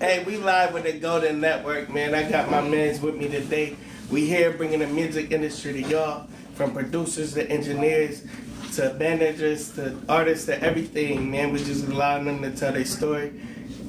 Hey, we live with the Golden Network, man. I got my mans with me today. We here bringing the music industry to y'all, from producers to engineers to managers to artists to everything, man. We just allowing them to tell their story,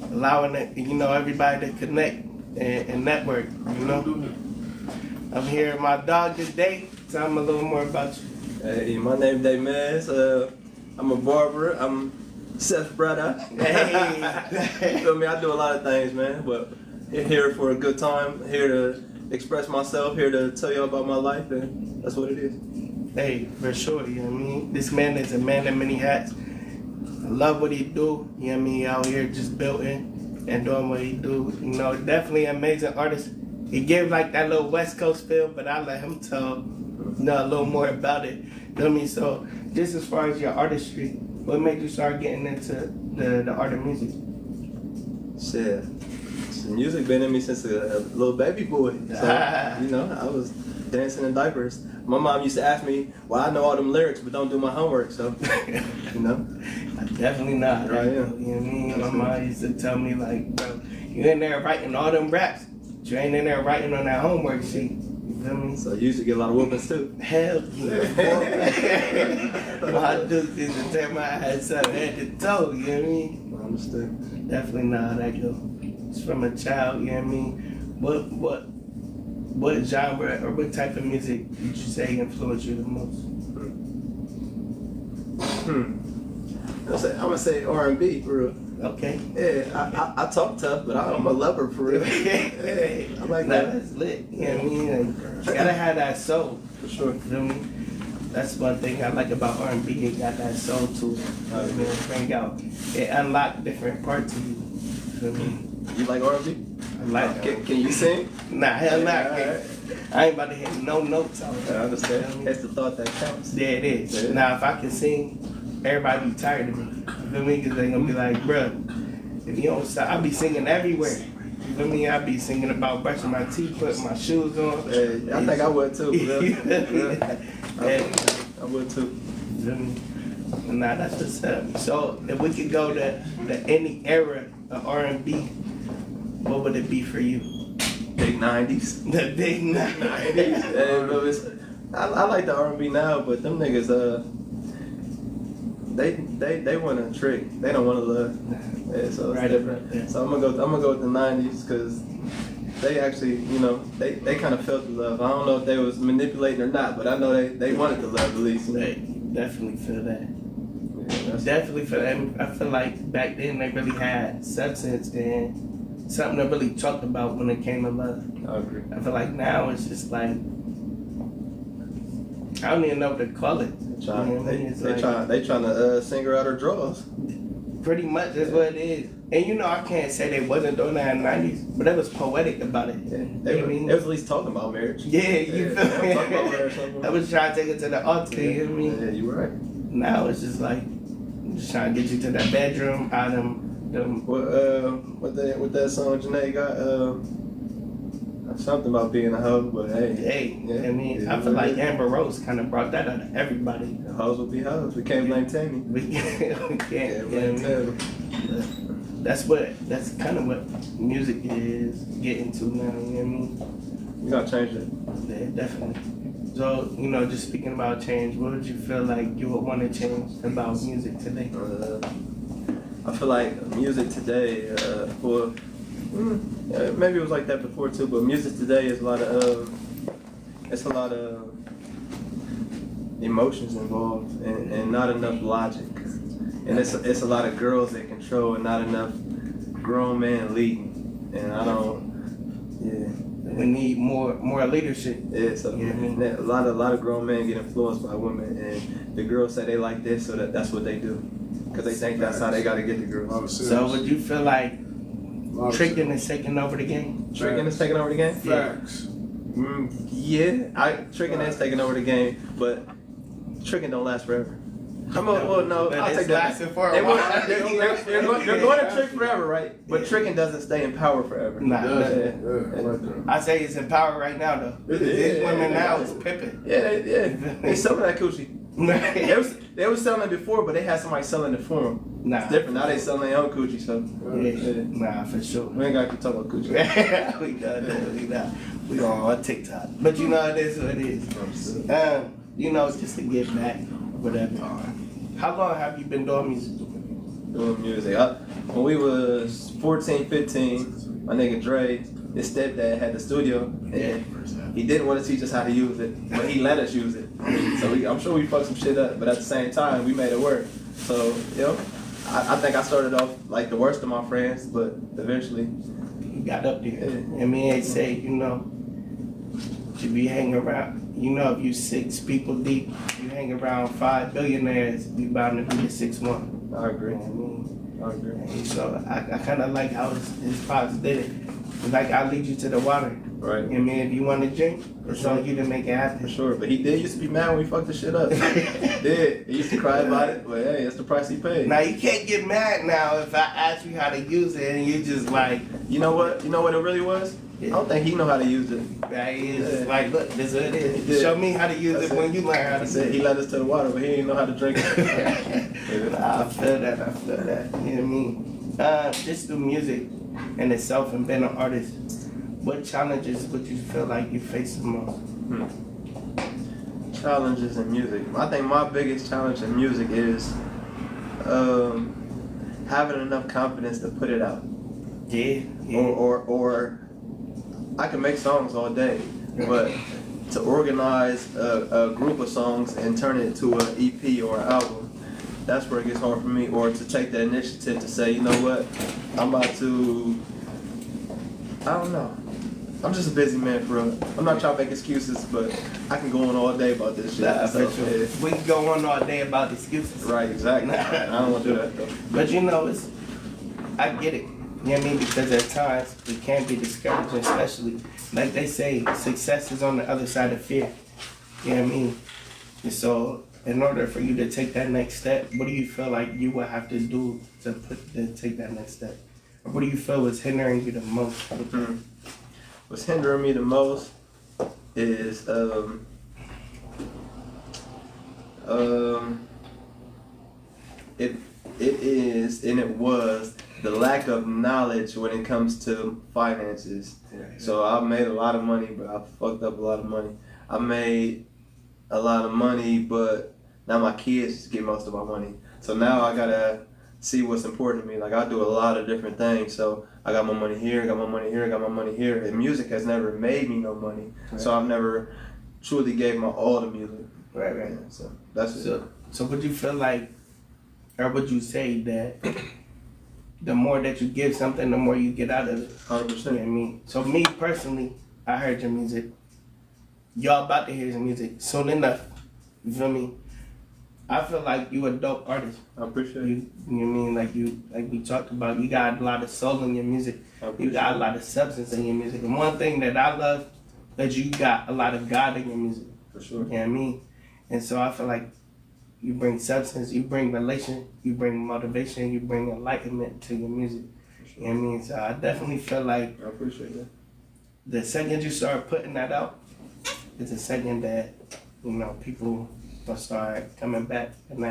allowing it, everybody to connect and network, I'm here with my dog today. Tell him a little more about you. Hey, my name is Mans. I'm a barber. I'm Seth's brother. Hey. You feel me? I do a lot of things, man. But here for a good time. Here to express myself. Here to tell you about my life, and that's what it is. Hey, for sure. You know what I mean? This man is a man in many hats. I love what he do. You know what I mean? Out here just building and doing what he do. Definitely an amazing artist. He gives like that little West Coast feel, but I let him tell a little more about it. You know what I mean? So just as far as your artistry, what made you start getting into the art of music? Shit. Music been in me since a little baby boy. So, I was dancing in diapers. My mom used to ask me, well, I know all them lyrics, but don't do my homework, so, Definitely not. Right, yeah. You know what I mean? My mom used to tell me, like, bro, you in there writing all them raps. You ain't in there writing on that homework sheet. You feel me? So you used to get a lot of whoopings too. Hell yeah. My dude used to tear my ass up head to toe, you know what I mean? I understand. Definitely not how that go. It's from a child, you know what I mean? What genre or what type of music did you say influenced you the most? I'm gonna say R&B for real. Okay. Yeah, I talk tough, but I'm a lover for real. Yeah, I like that. That's lit. You know what I mean? Like, you gotta have that soul. For sure. You feel me? That's one thing I like about R&B. It got that soul to it. Bring out. It unlock different parts of you. You feel me? You like R&B? I like it. Can you sing? Nah, hell nah. Right. I ain't about to hit no notes out I there. understand. That's the thought that counts. Yeah, it is. Yeah. Now, if I can sing, everybody be tired of me. You feel me? Because they gonna be like, bruh, if you don't stop, I be singing everywhere. You feel me? I be singing about brushing my teeth, putting my shoes on. Hey, I think I would too. Yeah. I would too. You feel me? Nah, that's what's up. So, if we could go to any era of R&B, what would it be for you? Big 90s. The big 90s. Yeah, but I like the R&B now, but them niggas, they want a trick. They don't want to love. Yeah, so it's different. Right. So I'm gonna go with the 90s because they actually, they kind of felt the love. I don't know if they was manipulating or not, but I know they wanted the love at least. They definitely feel that. Yeah, Definitely feel that. I feel like back then they really had substance and something to really talk about when it came to love. I agree. I feel like now it's just like, I don't even know what to call it. They trying to sing her out her drawers. Pretty much that's what it is. And I can't say they wasn't doing that in the 90s, but it was poetic about it. Yeah, they was at least talking about marriage. Yeah, you feel me? Talking about marriage. I was trying to take it to the altar, you know what I mean? Yeah, you were right. Now it's just like, I'm just trying to get you to that bedroom, out them. What that song Janae got, something about being a hoe, but hey. Yeah, I feel like Amber Rose kind of brought that out of everybody. The hoes will be hoes. We can't blame Tammy. We can't blame Tammy. That's kind of what music is getting to now, you know what I mean? We gotta change it. Yeah, definitely. So, just speaking about change, what would you feel like you would want to change about music today? I feel like music today, maybe it was like that before too, but music today is a lot of emotions involved and not enough logic. And it's a lot of girls that control and not enough grown men leading. And I don't, We need more leadership. Yeah, so a lot of grown men get influenced by women, and the girls say they like this, so that's what they do, because they think that's how they got to get the girls. So would you feel like tricking is taking over the game? Tricking is taking over the game? Facts. Tricking is taking over the game, but tricking don't last forever. I'll take that. They're going to trick forever, right? But tricking doesn't stay in power forever. I say it's in power right now, though. These women now is pimping. Yeah. They selling that coochie. They was selling it before, but they had somebody selling it for them. Nah, It's different. Now they selling their own coochie, so. Nah, for sure. We ain't got to talk about coochie. We on TikTok. But you know, it is what it is. You know, just to get back, whatever. How long have you been doing music? Doing music. When we was 14, 15, my nigga Dre, his stepdad had the studio. And he didn't want to teach us how to use it, but he let us use it. So I'm sure we fucked some shit up, but at the same time, we made it work. So, you know, I think I started off like the worst of my friends, but eventually. You got up there. I mean, they say, you know, if you hang around, you know, if you 6 people deep, you hang around 5 billionaires, you bound to be the 6th one. I agree. You know what I mean? I agree. And so I kind of like how his pops did it. Like, I'll lead you to the water. Right. I mean, if you want to drink, it's on you to make it happen. For sure, but he did used to be mad when we fucked the shit up. He used to cry about it, but hey, that's the price he paid. Now, you can't get mad now if I ask you how to use it and you just like, You know what? You know what it really was? I don't think he know how to use it. like, look, this is what it is. did. Show me how to use it when you learn how to use it. He led us to the water, but he didn't know how to drink it. I feel that. You know what I mean? Just through music and itself and being an artist, what challenges would you feel like you face the most? Challenges in music. I think my biggest challenge in music is having enough confidence to put it out. Yeah. Or I can make songs all day, but to organize a group of songs and turn it into an EP or an album, that's where it gets hard for me. Or to take the initiative to say, you know what, I'm about to, I don't know. I'm just a busy man for real. I'm not trying to make excuses, but I can go on all day about this shit. Nah, So, for sure. We can go on all day about excuses. Right, exactly. I don't want to do that though. But you know, I get it. You know what I mean? Because at times it can be discouraging, especially like they say, success is on the other side of fear. You know what I mean? And so, in order for you to take that next step, what do you feel like you would have to do to take that next step? Or what do you feel is hindering you the most? What's hindering me the most is it is and it was the lack of knowledge when it comes to finances. So I made a lot of money, but I fucked up a lot of money. I made a lot of money, but now my kids get most of my money. So now I gotta see what's important to me. Like I do a lot of different things. So I got my money here, got my money here, got my money here. And music has never made me no money. Right. So I've never truly gave my all to music. Right. Yeah, so that's it. So would you feel like, or would you say that the more that you give something, the more you get out of it? 100%. You know what I mean? So me personally, I heard your music. Y'all about to hear your music soon enough. You feel me? I feel like you a dope artist. I appreciate you. You know what I mean? Like we talked about, you got a lot of soul in your music. You got a lot of substance in your music. And one thing that I love, that you got a lot of God in your music. For sure. You know what I mean? And so I feel like you bring substance, you bring relation, you bring motivation, you bring enlightenment to your music. Sure. You know what I mean? So I definitely feel like I appreciate that. The second you start putting that out, it's a second that, you know, people will start coming back, and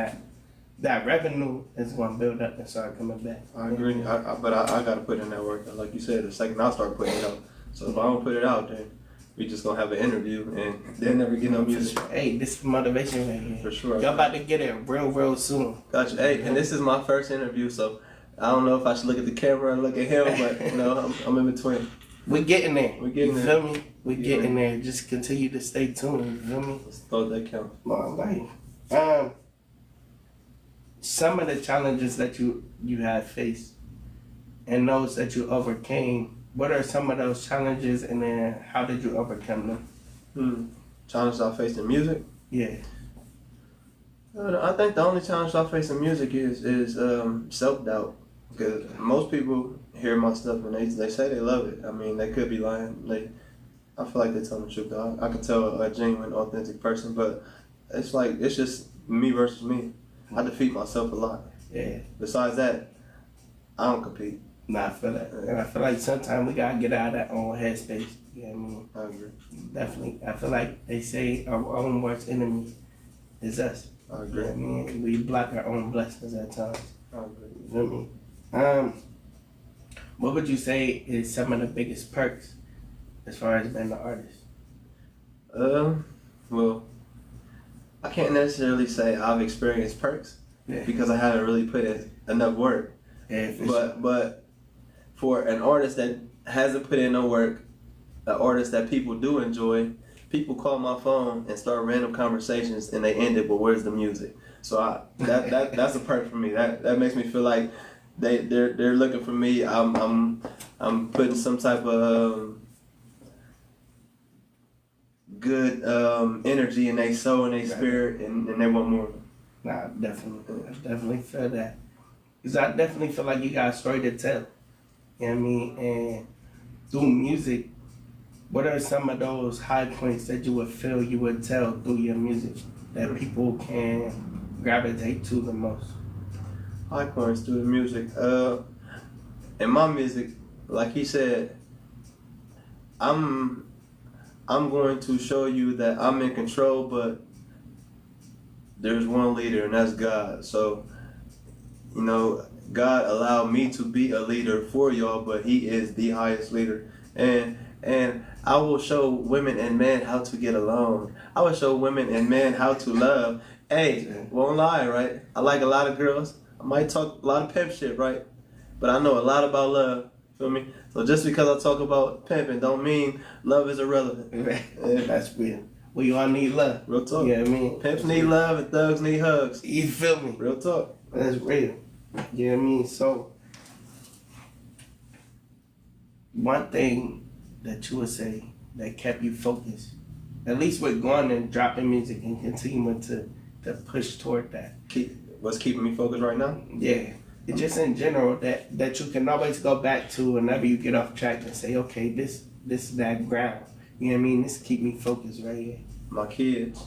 that revenue is going to build up and start coming back. I agree, but I got to put in that work. Like you said, the second I start putting it out. So if I don't put it out, then we just going to have an interview and they'll never get no music. Sure. Hey, this is motivation right here. For sure. Y'all about to get it real soon. Gotcha. Hey, and this is my first interview, so I don't know if I should look at the camera or look at him, but you know, I'm in between. We're getting there. We're getting there. You feel me? We're getting there. Just continue to stay tuned. You feel me? Let's throw that count. Long life. Some of the challenges that you have faced and those that you overcame, what are some of those challenges, and then how did you overcome them? Challenges I faced in music? Yeah. I think the only challenge I face in music is self-doubt. Because most people hear my stuff and they say they love it. I mean, they could be lying. I feel like they tell the truth, though. I can tell a genuine, authentic person, but it's like, it's just me versus me. I defeat myself a lot. Yeah. Besides that, I don't compete. Nah, I feel that. And I feel like sometimes we gotta get out of that own headspace. You know what I mean? I agree. Definitely. I feel like they say our own worst enemy It's us. I agree. I mean, we block our own blessings at times. I agree. You feel me? What would you say is some of the biggest perks as far as being an artist? Well, I can't necessarily say I've experienced perks because I haven't really put in enough work. Yeah, But for an artist that hasn't put in no work, an artist that people do enjoy, people call my phone and start random conversations and they end it with "Where's the music?" So that's a perk for me. That makes me feel like they're looking for me. I'm putting some type of good energy in their soul and their spirit, and they want more. Nah, I definitely feel that. Because I definitely feel like you got a story to tell. You know what I mean? And through music, what are some of those high points that you would feel you would tell through your music that people can gravitate to the most? High points through the music. In my music, like he said, I'm going to show you that I'm in control, but there's one leader, and that's God. So, you know, God allowed me to be a leader for y'all, but He is the highest leader. And I will show women and men how to get along. I will show women and men how to love. Hey, won't lie, right? I like a lot of girls. I might talk a lot of pimp shit, right? But I know a lot about love. Feel me? So just because I talk about pimping don't mean love is irrelevant. That's real. We all need love. Real talk. You know what I mean? Pimps need love and thugs need hugs. You feel me? Real talk. That's real. You know what I mean? So, one thing that you would say that kept you focused, at least with going and dropping music and continuing to push toward that. What's keeping me focused right now? Yeah. It's just in general that you can always go back to whenever you get off track and say, okay, this is that ground. You know what I mean? This keep me focused right here. My kids.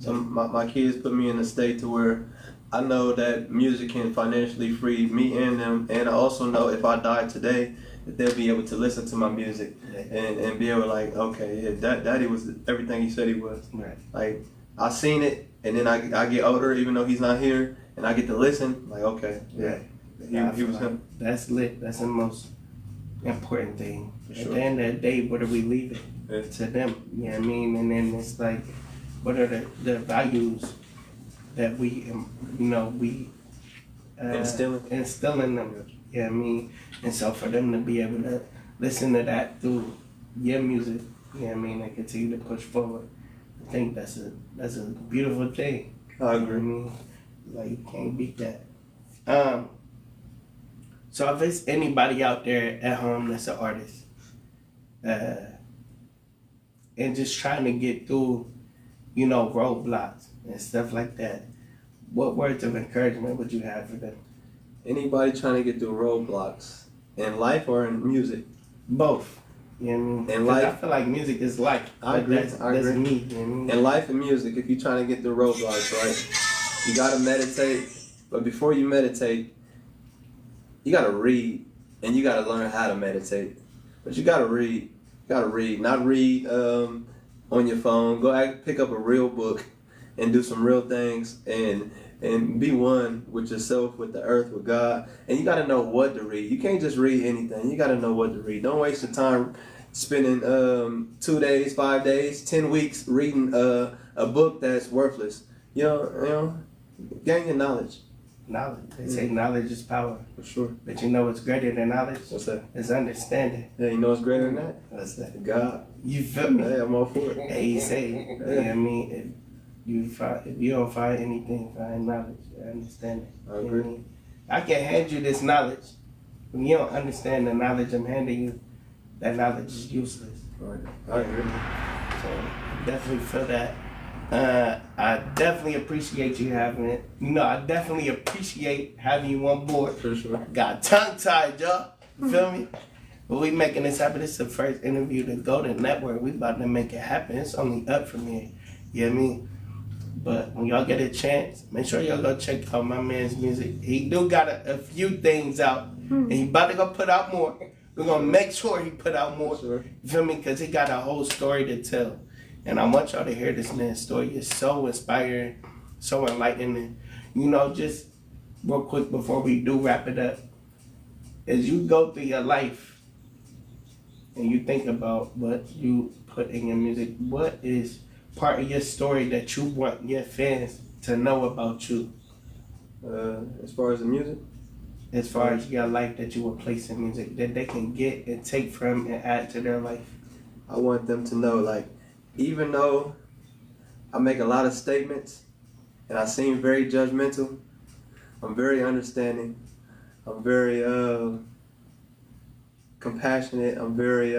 So my kids put me in a state to where I know that music can financially free me and them, and I also know if I die today, that they'll be able to listen to my music and be able to like, okay, yeah, Daddy was everything he said he was. Right. Like, I seen it, and then I get older, even though he's not here, and I get to listen, like, okay, yeah, he was him. That's lit. That's the most important thing. For At sure. the end of the day, what are we leaving Yeah. to them? You know what I mean? And then it's like, what are the values that we instilling them? You know what I mean? And so for them to be able to listen to that through your music, you know what I mean, and continue to push forward, I think that's a beautiful thing. I agree. You know what I mean? Like, you can't beat that. So if it's anybody out there at home that's an artist, and just trying to get through, roadblocks and stuff like that, what words of encouragement would you have for them? Anybody trying to get through roadblocks in life or in music? Both. You know what I mean? In life, I feel like music is life. I agree. That's me. You know what I mean? In life and music, if you're trying to get through roadblocks, right, you gotta meditate. But before you meditate, you gotta read, and you gotta learn how to meditate. But you gotta read. You gotta read, not read on your phone. Go pick up a real book and do some real things, and be one with yourself, with the earth, with God. And you gotta know what to read. You can't just read anything. You gotta know what to read. Don't waste your time spending 2 days, 5 days, 10 weeks reading a book that's worthless. You know, gain your knowledge. Knowledge. They say knowledge is power. For sure. But you know what's greater than knowledge? What's that? It's understanding. Yeah, you know what's greater than that? What's that? God. You feel me? Hey, I'm all for it. And he say, you know what I mean? If you don't find anything, find knowledge, understanding. I agree. You know what I mean? I can hand you this knowledge. When you don't understand the knowledge I'm handing you, that knowledge is useless. Right. I agree. So definitely feel that. I definitely appreciate you having it. I definitely appreciate having you on board. For sure. Got tongue tied, y'all. You feel me? But we making this happen. This is the first interview to go to network. We about to make it happen. It's only up from here. You know what I mean? But when y'all get a chance, make sure y'all go check out my man's music. He do got a few things out, and he about to go put out more. We're gonna make sure he put out more. Sure. You feel me? Because he got a whole story to tell. And I want y'all to hear this man's story. It's so inspiring. so enlightening. Just real quick before we do wrap it up, as you go through your life and you think about what you put in your music, what is part of your story that you want your fans to know about you? As far as the music? As far as your life that you would place in music, that they can get and take from and add to their life. I want them to know, like, even though I make a lot of statements and I seem very judgmental, I'm very understanding. I'm very compassionate. I'm very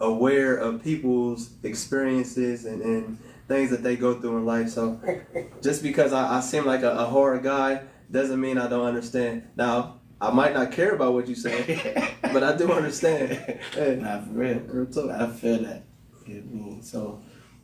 aware of people's experiences and things that they go through in life. So just because I seem like a horror guy doesn't mean I don't understand. Now, I might not care about what you say, but I do understand. Hey, Nah, for real. I feel that. So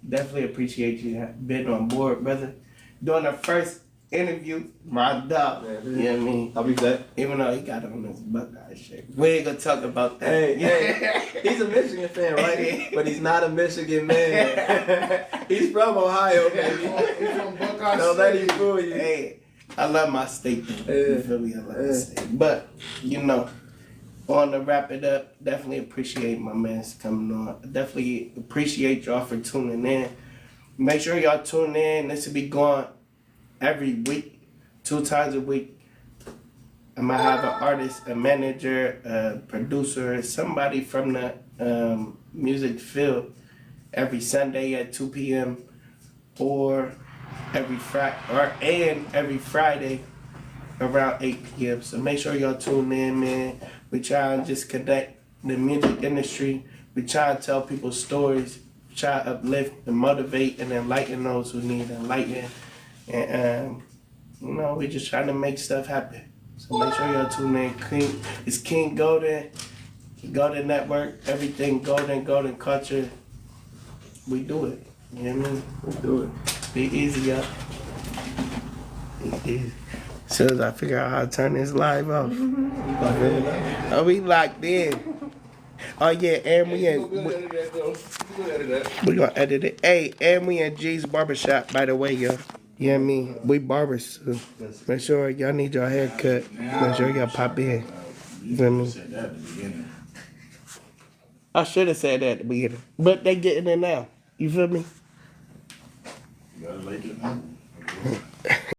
definitely appreciate you being on board, brother. Doing the first interview, my dog. Yeah, You know what I mean? I'll be back. Even though he got on this Buckeye shirt. We ain't gonna talk about that. Hey, he's a Michigan fan, right? But he's not a Michigan man. He's from Ohio, baby. He's from Buckeye Don't let him City. fool you. Hey, I love my state though. Yeah. You feel me? I love my state. But, on to wrap it up, definitely appreciate my man's coming on. Definitely appreciate y'all for tuning in. Make sure y'all tune in. This will be going every week, 2 times a week. I might have an artist, a manager, a producer, somebody from the music field every Sunday at 2 p.m. or every Friday around 8 p.m. So make sure y'all tune in, man. We try and just connect the music industry. We try and tell people stories. We try to uplift and motivate and enlighten those who need enlightening. And we just trying to make stuff happen. So make sure y'all tune in. It's King Golden, Golden Network, everything Golden Culture. We do it. You know what I mean? We do it. Be easy, y'all. Be easy. As soon as I figure out how to turn this live off. Oh, we locked in. Oh yeah, and we in. We gonna edit it. Hey, and we in G's Barbershop, by the way, y'all. You know what I mean? We barbers. So make sure y'all need your hair cut. Make sure y'all pop in. You feel me? I should have said that at the beginning. But they getting it now. You feel me? You gotta like it now.